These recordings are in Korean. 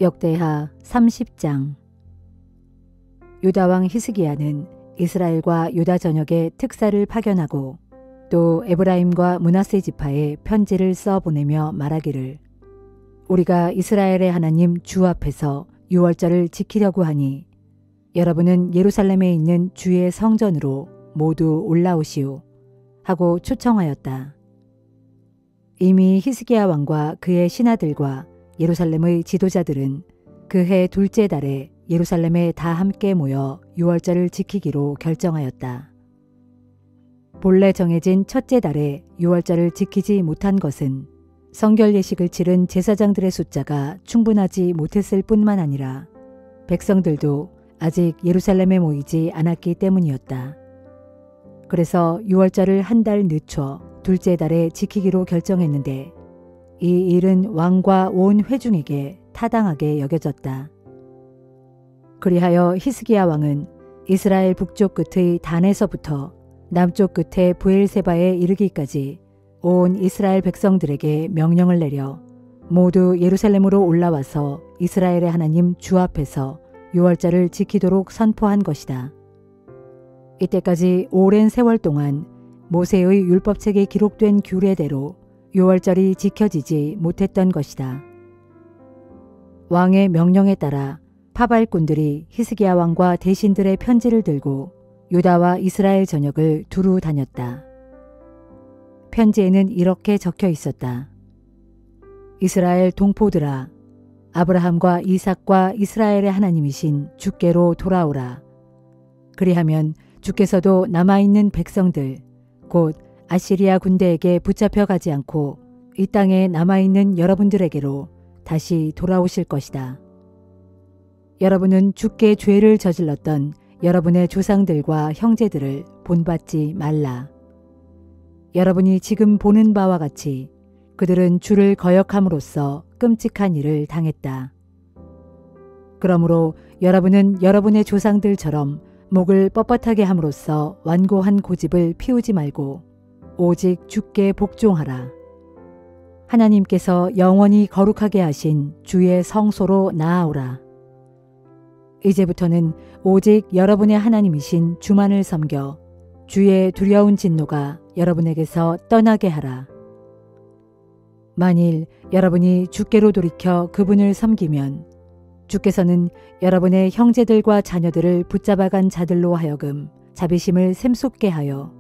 역대하 30장. 유다왕 히스기야는 이스라엘과 유다 전역에 특사를 파견하고 또 에브라임과 므낫세 지파에 편지를 써 보내며 말하기를, 우리가 이스라엘의 하나님 주 앞에서 유월절을 지키려고 하니 여러분은 예루살렘에 있는 주의 성전으로 모두 올라오시오 하고 초청하였다. 이미 히스기야 왕과 그의 신하들과 예루살렘의 지도자들은 그해 둘째 달에 예루살렘에 다 함께 모여 유월절을 지키기로 결정하였다. 본래 정해진 첫째 달에 유월절을 지키지 못한 것은 성결 예식을 치른 제사장들의 숫자가 충분하지 못했을 뿐만 아니라 백성들도 아직 예루살렘에 모이지 않았기 때문이었다. 그래서 유월절을 한 달 늦춰 둘째 달에 지키기로 결정했는데 이 일은 왕과 온 회중에게 타당하게 여겨졌다. 그리하여 히스기야 왕은 이스라엘 북쪽 끝의 단에서부터 남쪽 끝의 브엘세바에 이르기까지 온 이스라엘 백성들에게 명령을 내려 모두 예루살렘으로 올라와서 이스라엘의 하나님 주 앞에서 유월절을 지키도록 선포한 것이다. 이때까지 오랜 세월 동안 모세의 율법책에 기록된 규례대로 유월절이 지켜지지 못했던 것이다. 왕의 명령에 따라 파발꾼들이 히스기야 왕과 대신들의 편지를 들고 유다와 이스라엘 전역을 두루 다녔다. 편지에는 이렇게 적혀 있었다. 이스라엘 동포들아, 아브라함과 이삭과 이스라엘의 하나님이신 주께로 돌아오라. 그리하면 주께서도 남아있는 백성들, 곧 아시리아 군대에게 붙잡혀 가지 않고 이 땅에 남아있는 여러분들에게로 다시 돌아오실 것이다. 여러분은 주께 죄를 저질렀던 여러분의 조상들과 형제들을 본받지 말라. 여러분이 지금 보는 바와 같이 그들은 주를 거역함으로써 끔찍한 일을 당했다. 그러므로 여러분은 여러분의 조상들처럼 목을 뻣뻣하게 함으로써 완고한 고집을 피우지 말고 오직 주께 복종하라. 하나님께서 영원히 거룩하게 하신 주의 성소로 나아오라. 이제부터는 오직 여러분의 하나님이신 주만을 섬겨 주의 두려운 진노가 여러분에게서 떠나게 하라. 만일 여러분이 주께로 돌이켜 그분을 섬기면 주께서는 여러분의 형제들과 자녀들을 붙잡아간 자들로 하여금 자비심을 샘솟게 하여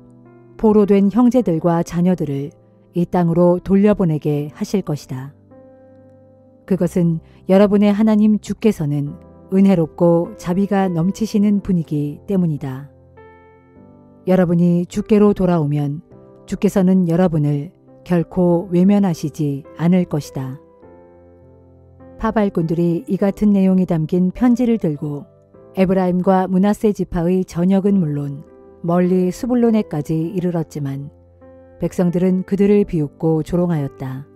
포로된 형제들과 자녀들을 이 땅으로 돌려보내게 하실 것이다. 그것은 여러분의 하나님 주께서는 은혜롭고 자비가 넘치시는 분이기 때문이다. 여러분이 주께로 돌아오면 주께서는 여러분을 결코 외면하시지 않을 것이다. 파발꾼들이 이 같은 내용이 담긴 편지를 들고 에브라임과 므낫세 지파의 전역은 물론 멀리 스불론에까지 이르렀지만 백성들은 그들을 비웃고 조롱하였다.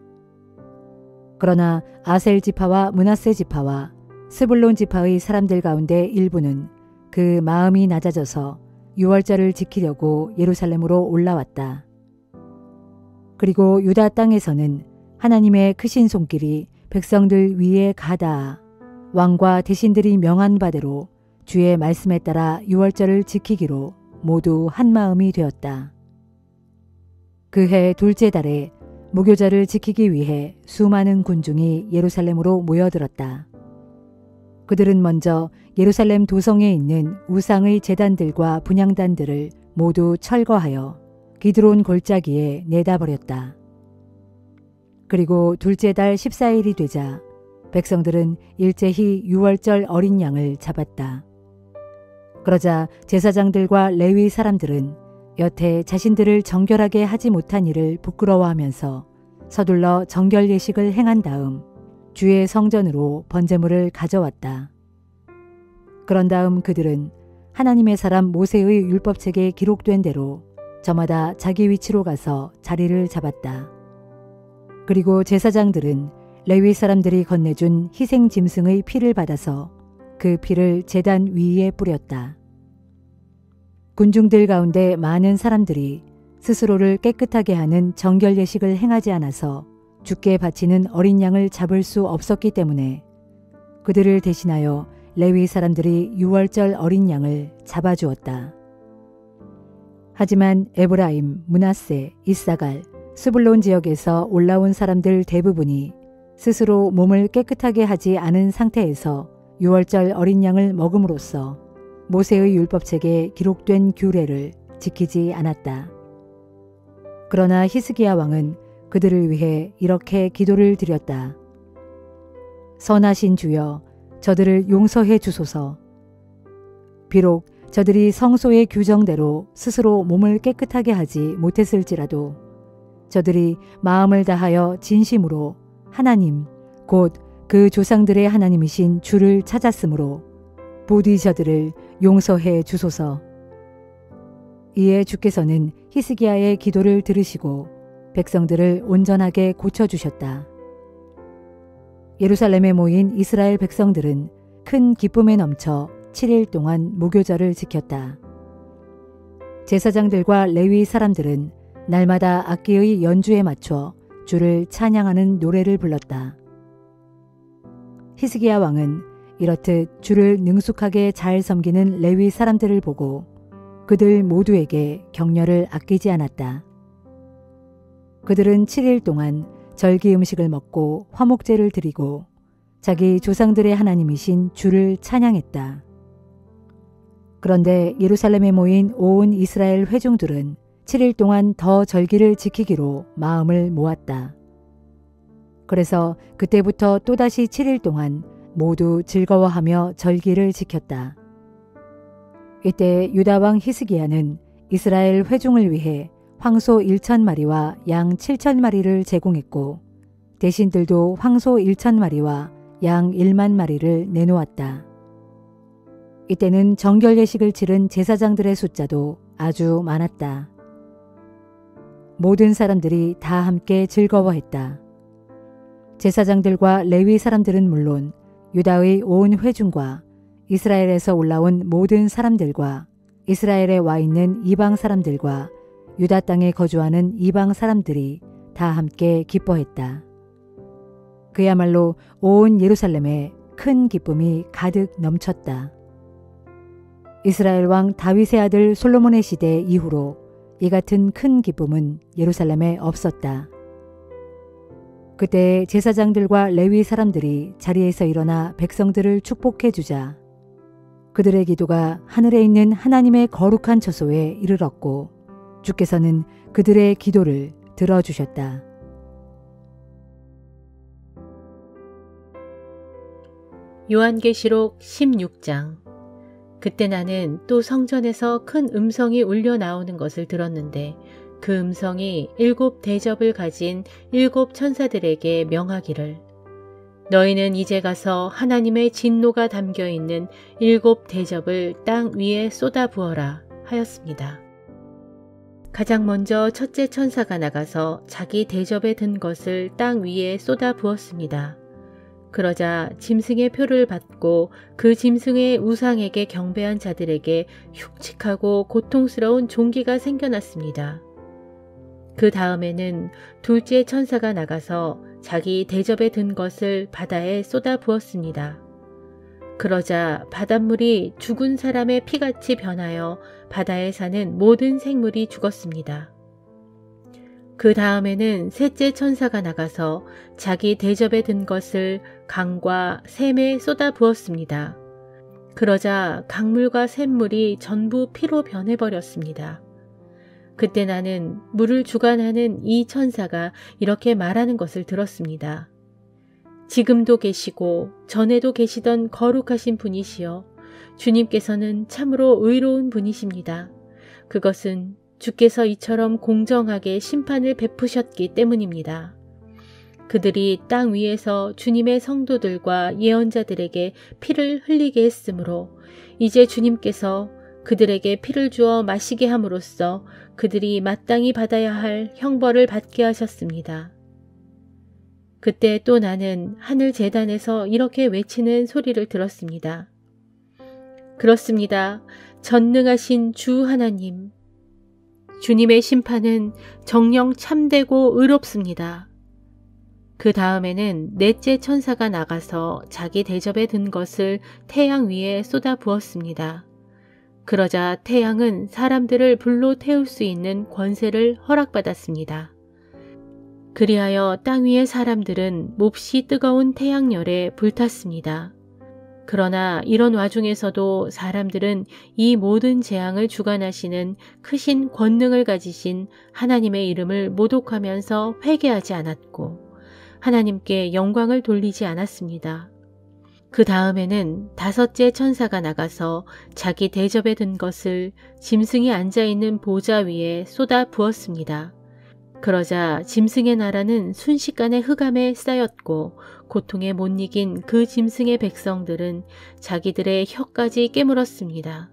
그러나 아셀 지파와 므낫세 지파와 스불론 지파의 사람들 가운데 일부는 그 마음이 낮아져서 유월절을 지키려고 예루살렘으로 올라왔다. 그리고 유다 땅에서는 하나님의 크신 손길이 백성들 위에 가다아 왕과 대신들이 명한 바대로 주의 말씀에 따라 유월절을 지키기로 모두 한마음이 되었다. 그해 둘째 달에 무교절을 지키기 위해 수많은 군중이 예루살렘으로 모여들었다. 그들은 먼저 예루살렘 도성에 있는 우상의 제단들과 분향단들을 모두 철거하여 기드론 골짜기에 내다버렸다. 그리고 둘째 달 14일이 되자 백성들은 일제히 유월절 어린 양을 잡았다. 그러자 제사장들과 레위 사람들은 여태 자신들을 정결하게 하지 못한 일을 부끄러워하면서 서둘러 정결 예식을 행한 다음 주의 성전으로 번제물을 가져왔다. 그런 다음 그들은 하나님의 사람 모세의 율법책에 기록된 대로 저마다 자기 위치로 가서 자리를 잡았다. 그리고 제사장들은 레위 사람들이 건네준 희생 짐승의 피를 받아서 그 피를 제단 위에 뿌렸다. 군중들 가운데 많은 사람들이 스스로를 깨끗하게 하는 정결 예식을 행하지 않아서 주께 바치는 어린 양을 잡을 수 없었기 때문에 그들을 대신하여 레위 사람들이 유월절 어린 양을 잡아주었다. 하지만 에브라임, 므낫세, 이사갈, 스불론 지역에서 올라온 사람들 대부분이 스스로 몸을 깨끗하게 하지 않은 상태에서 유월절 어린 양을 먹음으로써 모세의 율법책에 기록된 규례를 지키지 않았다. 그러나 히스기야 왕은 그들을 위해 이렇게 기도를 드렸다. 선하신 주여, 저들을 용서해 주소서. 비록 저들이 성소의 규정대로 스스로 몸을 깨끗하게 하지 못했을지라도 저들이 마음을 다하여 진심으로 하나님, 곧 그 조상들의 하나님이신 주를 찾았으므로 부디 저들을 용서해 주소서. 이에 주께서는 히스기야의 기도를 들으시고 백성들을 온전하게 고쳐주셨다. 예루살렘에 모인 이스라엘 백성들은 큰 기쁨에 넘쳐 7일 동안 무교절을 지켰다. 제사장들과 레위 사람들은 날마다 악기의 연주에 맞춰 주를 찬양하는 노래를 불렀다. 히스기야 왕은 이렇듯 주를 능숙하게 잘 섬기는 레위 사람들을 보고 그들 모두에게 격려를 아끼지 않았다. 그들은 7일 동안 절기 음식을 먹고 화목제를 드리고 자기 조상들의 하나님이신 주를 찬양했다. 그런데 예루살렘에 모인 온 이스라엘 회중들은 7일 동안 더 절기를 지키기로 마음을 모았다. 그래서 그때부터 또다시 7일 동안 모두 즐거워하며 절기를 지켰다. 이때 유다왕 히스기야는 이스라엘 회중을 위해 황소 1,000마리와 양 7,000마리를 제공했고 대신들도 황소 1,000마리와 양 1만 마리를 내놓았다. 이때는 정결 예식을 치른 제사장들의 숫자도 아주 많았다. 모든 사람들이 다 함께 즐거워했다. 제사장들과 레위 사람들은 물론 유다의 온 회중과 이스라엘에서 올라온 모든 사람들과 이스라엘에 와 있는 이방 사람들과 유다 땅에 거주하는 이방 사람들이 다 함께 기뻐했다. 그야말로 온 예루살렘에 큰 기쁨이 가득 넘쳤다. 이스라엘 왕 다윗의 아들 솔로몬의 시대 이후로 이 같은 큰 기쁨은 예루살렘에 없었다. 그때 제사장들과 레위 사람들이 자리에서 일어나 백성들을 축복해 주자 그들의 기도가 하늘에 있는 하나님의 거룩한 처소에 이르렀고 주께서는 그들의 기도를 들어주셨다. 요한계시록 16장. 그때 나는 또 성전에서 큰 음성이 울려 나오는 것을 들었는데 그 음성이 7 대접을 가진 7 천사들에게 명하기를 너희는 이제 가서 하나님의 진노가 담겨있는 7 대접을 땅 위에 쏟아 부어라 하였습니다. 가장 먼저 첫째 천사가 나가서 자기 대접에 든 것을 땅 위에 쏟아 부었습니다. 그러자 짐승의 표를 받고 그 짐승의 우상에게 경배한 자들에게 흉측하고 고통스러운 종기가 생겨났습니다. 그 다음에는 둘째 천사가 나가서 자기 대접에 든 것을 바다에 쏟아 부었습니다. 그러자 바닷물이 죽은 사람의 피같이 변하여 바다에 사는 모든 생물이 죽었습니다. 그 다음에는 셋째 천사가 나가서 자기 대접에 든 것을 강과 샘에 쏟아 부었습니다. 그러자 강물과 샘물이 전부 피로 변해버렸습니다. 그때 나는 물을 주관하는 이 천사가 이렇게 말하는 것을 들었습니다. 지금도 계시고 전에도 계시던 거룩하신 분이시여 주님께서는 참으로 의로운 분이십니다. 그것은 주께서 이처럼 공정하게 심판을 베푸셨기 때문입니다. 그들이 땅 위에서 주님의 성도들과 예언자들에게 피를 흘리게 했으므로 이제 주님께서 그들에게 피를 주어 마시게 함으로써 그들이 마땅히 받아야 할 형벌을 받게 하셨습니다. 그때 또 나는 하늘 제단에서 이렇게 외치는 소리를 들었습니다. 그렇습니다. 전능하신 주 하나님. 주님의 심판은 정녕 참되고 의롭습니다. 그 다음에는 넷째 천사가 나가서 자기 대접에 든 것을 태양 위에 쏟아 부었습니다. 그러자 태양은 사람들을 불로 태울 수 있는 권세를 허락받았습니다. 그리하여 땅 위의 사람들은 몹시 뜨거운 태양열에 불탔습니다. 그러나 이런 와중에서도 사람들은 이 모든 재앙을 주관하시는 크신 권능을 가지신 하나님의 이름을 모독하면서 회개하지 않았고 하나님께 영광을 돌리지 않았습니다. 그 다음에는 다섯째 천사가 나가서 자기 대접에 든 것을 짐승이 앉아있는 보좌 위에 쏟아 부었습니다. 그러자 짐승의 나라는 순식간에 흑암에 쌓였고 고통에 못 이긴 그 짐승의 백성들은 자기들의 혀까지 깨물었습니다.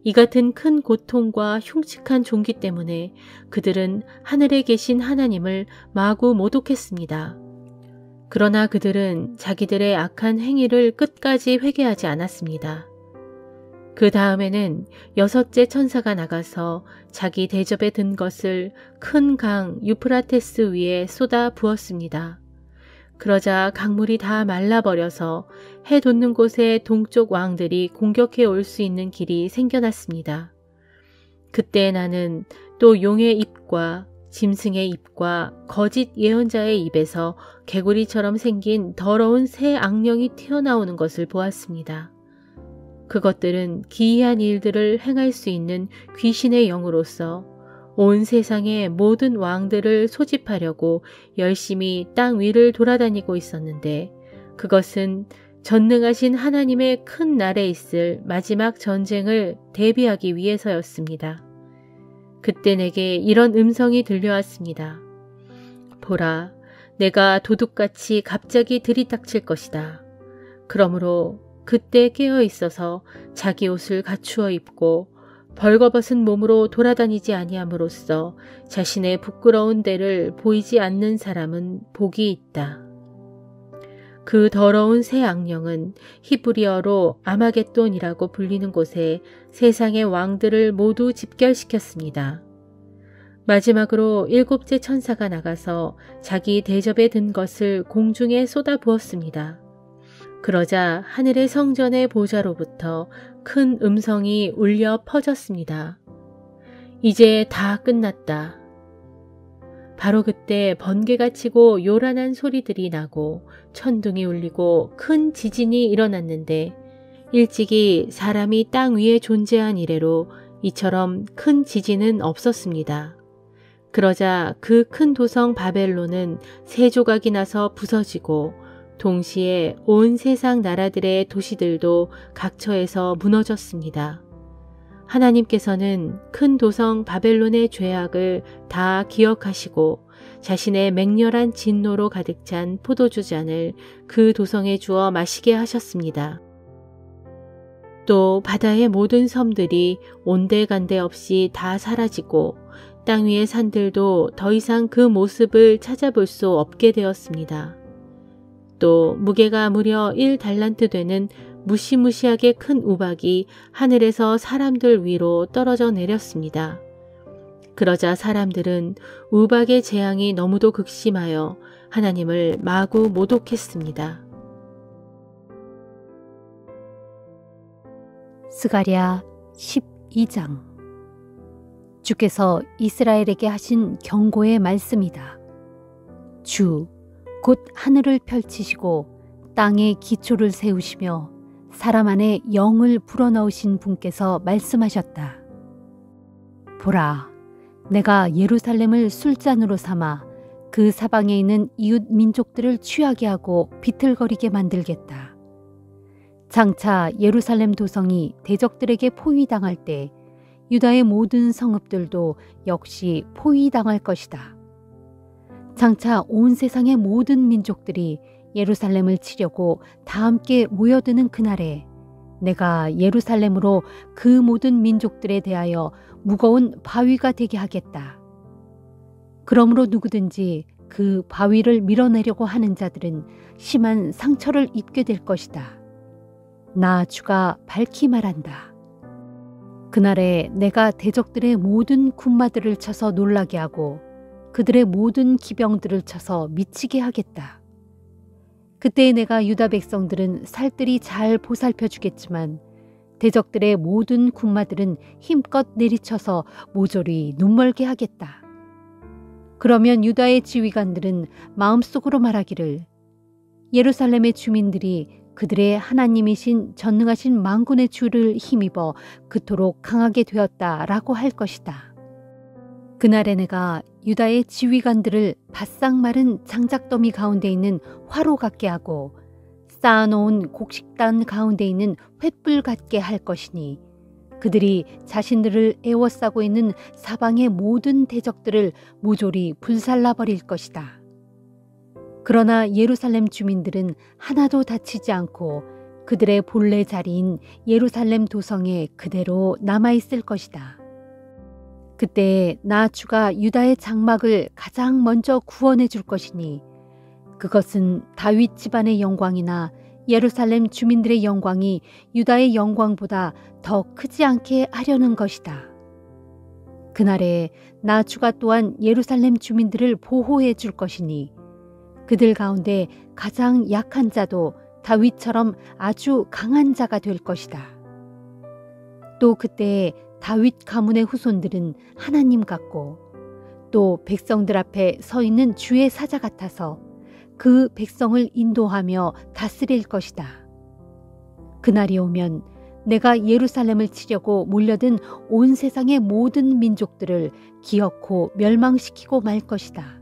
이 같은 큰 고통과 흉측한 종기 때문에 그들은 하늘에 계신 하나님을 마구 모독했습니다. 그러나 그들은 자기들의 악한 행위를 끝까지 회개하지 않았습니다. 그 다음에는 여섯째 천사가 나가서 자기 대접에 든 것을 큰 강 유프라테스 위에 쏟아 부었습니다. 그러자 강물이 다 말라버려서 해 돋는 곳에 동쪽 왕들이 공격해 올 수 있는 길이 생겨났습니다. 그때 나는 또 용의 입과 짐승의 입과 거짓 예언자의 입에서 개구리처럼 생긴 더러운 새 악령이 튀어나오는 것을 보았습니다. 그것들은 기이한 일들을 행할 수 있는 귀신의 영으로서 온 세상의 모든 왕들을 소집하려고 열심히 땅 위를 돌아다니고 있었는데 그것은 전능하신 하나님의 큰 날에 있을 마지막 전쟁을 대비하기 위해서였습니다. 그때 내게 이런 음성이 들려왔습니다. 보라, 내가 도둑같이 갑자기 들이닥칠 것이다. 그러므로 그때 깨어 있어서 자기 옷을 갖추어 입고 벌거벗은 몸으로 돌아다니지 아니함으로써 자신의 부끄러운 데를 보이지 않는 사람은 복이 있다. 그 더러운 새 악령은 히브리어로 아마겟돈이라고 불리는 곳에 세상의 왕들을 모두 집결시켰습니다. 마지막으로 일곱째 천사가 나가서 자기 대접에 든 것을 공중에 쏟아 부었습니다. 그러자 하늘의 성전의 보좌로부터 큰 음성이 울려 퍼졌습니다. 이제 다 끝났다. 바로 그때 번개가 치고 요란한 소리들이 나고 천둥이 울리고 큰 지진이 일어났는데 일찍이 사람이 땅 위에 존재한 이래로 이처럼 큰 지진은 없었습니다. 그러자 그 큰 도성 바벨론은 세 조각이 나서 부서지고 동시에 온 세상 나라들의 도시들도 각처에서 무너졌습니다. 하나님께서는 큰 도성 바벨론의 죄악을 다 기억하시고 자신의 맹렬한 진노로 가득 찬 포도주 잔을 그 도성에 주어 마시게 하셨습니다. 또 바다의 모든 섬들이 온데간데 없이 다 사라지고 땅 위의 산들도 더 이상 그 모습을 찾아볼 수 없게 되었습니다. 또 무게가 무려 1달란트 되는 무시무시하게 큰 우박이 하늘에서 사람들 위로 떨어져 내렸습니다. 그러자 사람들은 우박의 재앙이 너무도 극심하여 하나님을 마구 모독했습니다. 스가랴 12장. 주께서 이스라엘에게 하신 경고의 말씀이다. 주, 곧 하늘을 펼치시고 땅에 기초를 세우시며 사람 안에 영을 불어넣으신 분께서 말씀하셨다. 보라, 내가 예루살렘을 술잔으로 삼아 그 사방에 있는 이웃 민족들을 취하게 하고 비틀거리게 만들겠다. 장차 예루살렘 도성이 대적들에게 포위당할 때 유다의 모든 성읍들도 역시 포위당할 것이다. 장차 온 세상의 모든 민족들이 예루살렘을 치려고 다 함께 모여드는 그날에 내가 예루살렘으로 그 모든 민족들에 대하여 무거운 바위가 되게 하겠다. 그러므로 누구든지 그 바위를 밀어내려고 하는 자들은 심한 상처를 입게 될 것이다. 나 주가 밝히 말한다. 그날에 내가 대적들의 모든 군마들을 쳐서 놀라게 하고 그들의 모든 기병들을 쳐서 미치게 하겠다. 그때 내가 유다 백성들은 살뜰히 잘 보살펴 주겠지만 대적들의 모든 군마들은 힘껏 내리쳐서 모조리 눈멀게 하겠다. 그러면 유다의 지휘관들은 마음속으로 말하기를 예루살렘의 주민들이 그들의 하나님이신 전능하신 만군의 주를 힘입어 그토록 강하게 되었다라고 할 것이다. 그날에 내가 유다의 지휘관들을 바싹 마른 장작더미 가운데 있는 화로 같게 하고 쌓아놓은 곡식단 가운데 있는 횃불 같게 할 것이니 그들이 자신들을 에워싸고 있는 사방의 모든 대적들을 모조리 불살라 버릴 것이다. 그러나 예루살렘 주민들은 하나도 다치지 않고 그들의 본래 자리인 예루살렘 도성에 그대로 남아있을 것이다. 그때 나 주가 유다의 장막을 가장 먼저 구원해 줄 것이니 그것은 다윗 집안의 영광이나 예루살렘 주민들의 영광이 유다의 영광보다 더 크지 않게 하려는 것이다. 그날에 나 주가 또한 예루살렘 주민들을 보호해 줄 것이니 그들 가운데 가장 약한 자도 다윗처럼 아주 강한 자가 될 것이다. 또 그때 다윗 가문의 후손들은 하나님 같고 또 백성들 앞에 서 있는 주의 사자 같아서 그 백성을 인도하며 다스릴 것이다. 그날이 오면 내가 예루살렘을 치려고 몰려든 온 세상의 모든 민족들을 기어코 멸망시키고 말 것이다.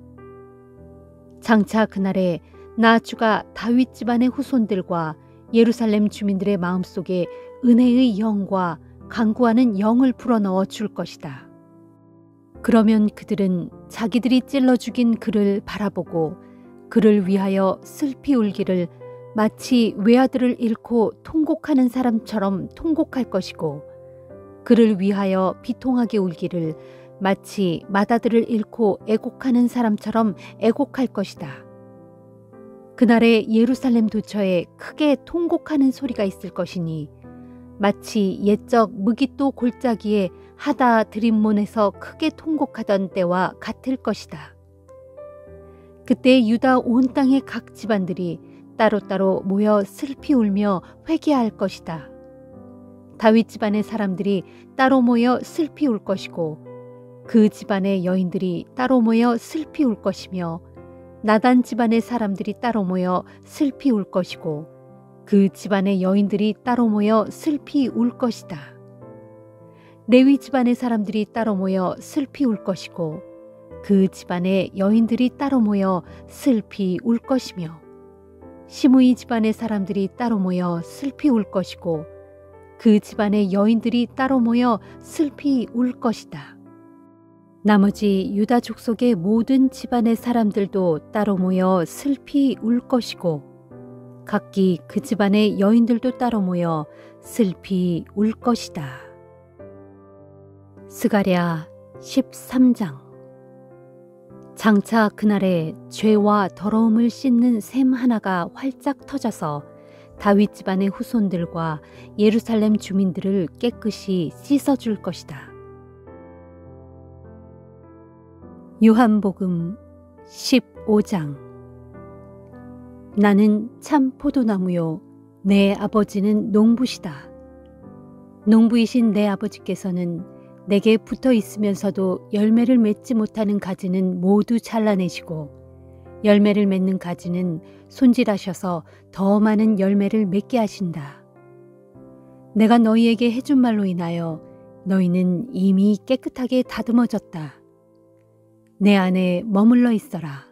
장차 그날에 나 주가 다윗 집안의 후손들과 예루살렘 주민들의 마음속에 은혜의 영과 간구하는 영을 불어넣어 줄 것이다. 그러면 그들은 자기들이 찔러 죽인 그를 바라보고 그를 위하여 슬피 울기를 마치 외아들을 잃고 통곡하는 사람처럼 통곡할 것이고 그를 위하여 비통하게 울기를 마치 맏아들을 잃고 애곡하는 사람처럼 애곡할 것이다. 그날에 예루살렘 도처에 크게 통곡하는 소리가 있을 것이니 마치 옛적 무깃도 골짜기에 하다 드림몬에서 크게 통곡하던 때와 같을 것이다. 그때 유다 온 땅의 각 집안들이 따로따로 모여 슬피 울며 회개할 것이다. 다윗 집안의 사람들이 따로 모여 슬피 울 것이고 그 집안의 여인들이 따로 모여 슬피 울 것이며 나단 집안의 사람들이 따로 모여 슬피 울 것이고 그 집안의 여인들이 따로 모여 슬피 울 것이다. 레위 집안의 사람들이 따로 모여 슬피 울 것이고 그 집안의 여인들이 따로 모여 슬피 울 것이며 시므이 집안의 사람들이 따로 모여 슬피 울 것이고 그 집안의 여인들이 따로 모여 슬피 울 것이다. 나머지 유다 족속의 모든 집안의 사람들도 따로 모여 슬피 울 것이고 각기 그 집안의 여인들도 따로 모여 슬피 울 것이다. 스가랴 13장. 장차 그날에 죄와 더러움을 씻는 샘 하나가 활짝 터져서 다윗 집안의 후손들과 예루살렘 주민들을 깨끗이 씻어줄 것이다. 요한복음 15장. 나는 참 포도나무요 내 아버지는 농부시다. 농부이신 내 아버지께서는 내게 붙어 있으면서도 열매를 맺지 못하는 가지는 모두 잘라내시고 열매를 맺는 가지는 손질하셔서 더 많은 열매를 맺게 하신다. 내가 너희에게 해준 말로 인하여 너희는 이미 깨끗하게 다듬어졌다. 내 안에 머물러 있어라.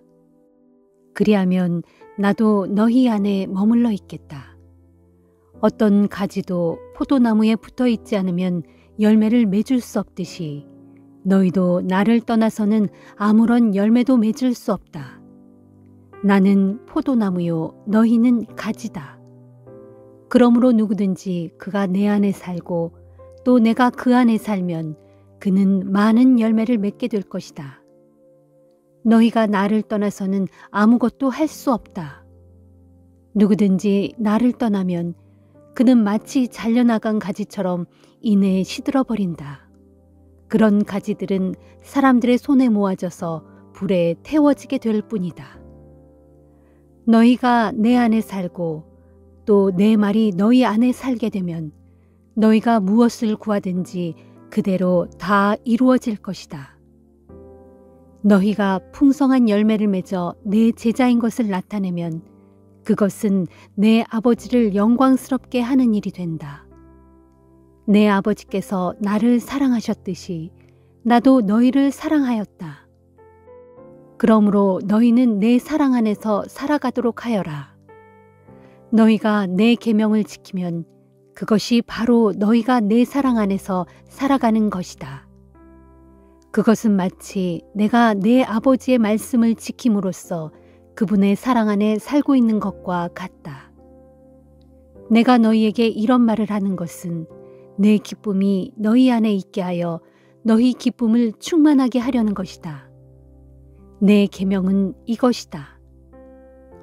그리하면 나도 너희 안에 머물러 있겠다. 어떤 가지도 포도나무에 붙어 있지 않으면 열매를 맺을 수 없듯이 너희도 나를 떠나서는 아무런 열매도 맺을 수 없다. 나는 포도나무요 너희는 가지다. 그러므로 누구든지 그가 내 안에 살고 또 내가 그 안에 살면 그는 많은 열매를 맺게 될 것이다. 너희가 나를 떠나서는 아무것도 할 수 없다. 누구든지 나를 떠나면 그는 마치 잘려나간 가지처럼 이내에 시들어버린다. 그런 가지들은 사람들의 손에 모아져서 불에 태워지게 될 뿐이다. 너희가 내 안에 살고 또 내 말이 너희 안에 살게 되면 너희가 무엇을 구하든지 그대로 다 이루어질 것이다. 너희가 풍성한 열매를 맺어 내 제자인 것을 나타내면 그것은 내 아버지를 영광스럽게 하는 일이 된다. 내 아버지께서 나를 사랑하셨듯이 나도 너희를 사랑하였다. 그러므로 너희는 내 사랑 안에서 살아가도록 하여라. 너희가 내 계명을 지키면 그것이 바로 너희가 내 사랑 안에서 살아가는 것이다. 그것은 마치 내가 내 아버지의 말씀을 지킴으로써 그분의 사랑 안에 살고 있는 것과 같다. 내가 너희에게 이런 말을 하는 것은 내 기쁨이 너희 안에 있게 하여 너희 기쁨을 충만하게 하려는 것이다. 내 계명은 이것이다.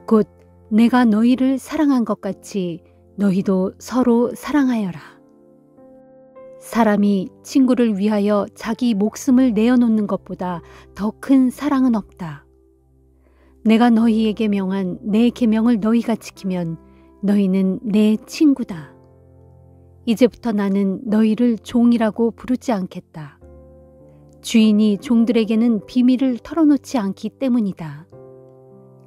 곧 내가 너희를 사랑한 것 같이 너희도 서로 사랑하여라. 사람이 친구를 위하여 자기 목숨을 내어놓는 것보다 더 큰 사랑은 없다. 내가 너희에게 명한 내 계명을 너희가 지키면 너희는 내 친구다. 이제부터 나는 너희를 종이라고 부르지 않겠다. 주인이 종들에게는 비밀을 털어놓지 않기 때문이다.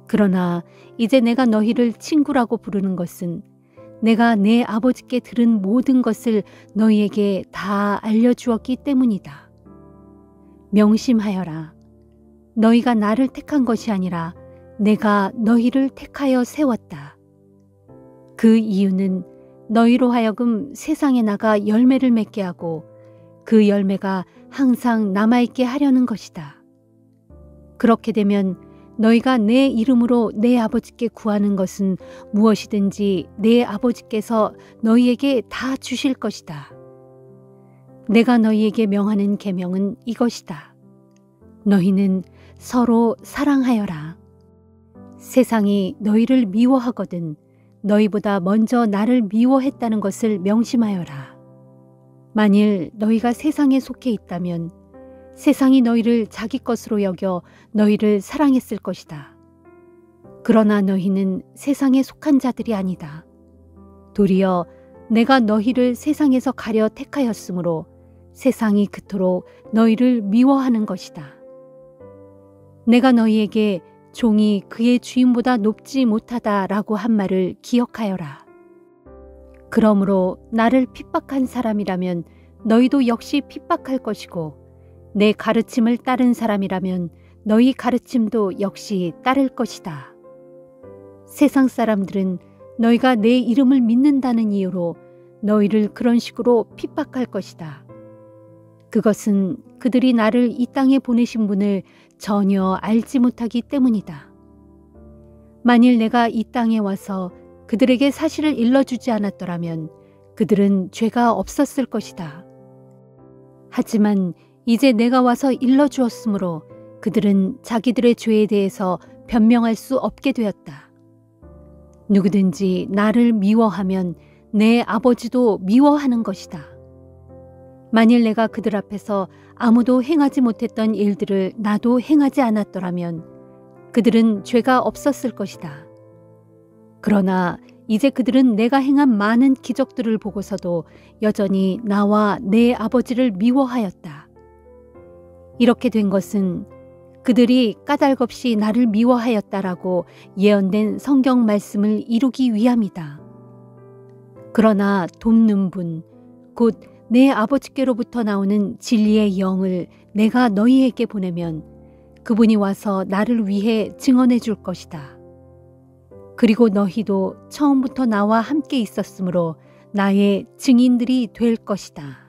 그러나 이제 내가 너희를 친구라고 부르는 것은 내가 내 아버지께 들은 모든 것을 너희에게 다 알려주었기 때문이다. 명심하여라. 너희가 나를 택한 것이 아니라 내가 너희를 택하여 세웠다. 그 이유는 너희로 하여금 세상에 나가 열매를 맺게 하고 그 열매가 항상 남아있게 하려는 것이다. 그렇게 되면 너희가 내 이름으로 내 아버지께 구하는 것은 무엇이든지 내 아버지께서 너희에게 다 주실 것이다. 내가 너희에게 명하는 계명은 이것이다. 너희는 서로 사랑하여라. 세상이 너희를 미워하거든 너희보다 먼저 나를 미워했다는 것을 명심하여라. 만일 너희가 세상에 속해 있다면 세상이 너희를 자기 것으로 여겨 너희를 사랑했을 것이다. 그러나 너희는 세상에 속한 자들이 아니다. 도리어 내가 너희를 세상에서 가려 택하였으므로 세상이 그토록 너희를 미워하는 것이다. 내가 너희에게 종이 그의 주인보다 높지 못하다라고 한 말을 기억하여라. 그러므로 나를 핍박한 사람이라면 너희도 역시 핍박할 것이고 내 가르침을 따른 사람이라면 너희 가르침도 역시 따를 것이다. 세상 사람들은 너희가 내 이름을 믿는다는 이유로 너희를 그런 식으로 핍박할 것이다. 그것은 그들이 나를 이 땅에 보내신 분을 전혀 알지 못하기 때문이다. 만일 내가 이 땅에 와서 그들에게 사실을 일러주지 않았더라면 그들은 죄가 없었을 것이다. 하지만 이제 내가 와서 일러주었으므로 그들은 자기들의 죄에 대해서 변명할 수 없게 되었다. 누구든지 나를 미워하면 내 아버지도 미워하는 것이다. 만일 내가 그들 앞에서 아무도 행하지 못했던 일들을 나도 행하지 않았더라면 그들은 죄가 없었을 것이다. 그러나 이제 그들은 내가 행한 많은 기적들을 보고서도 여전히 나와 내 아버지를 미워하였다. 이렇게 된 것은 그들이 까닭없이 나를 미워하였다라고 예언된 성경 말씀을 이루기 위함이다. 그러나 돕는 분, 곧 내 아버지께로부터 나오는 진리의 영을 내가 너희에게 보내면 그분이 와서 나를 위해 증언해 줄 것이다. 그리고 너희도 처음부터 나와 함께 있었으므로 나의 증인들이 될 것이다.